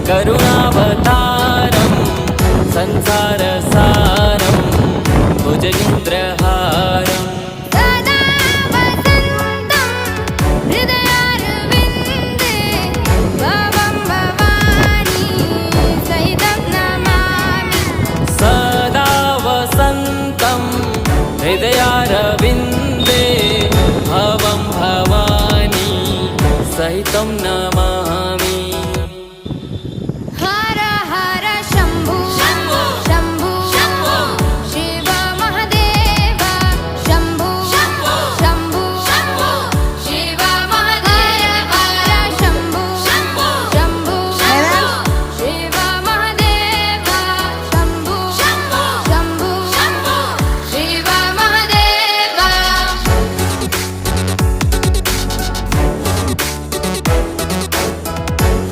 करुणावतारं संसारसारं भुजगेन्द्रहारम् सदा वसन्तं हृदयारविन्दे भवं भवानी सहितं नमामि सदा वसन्तं हृदयारविन्दे भवं भवानी सहितं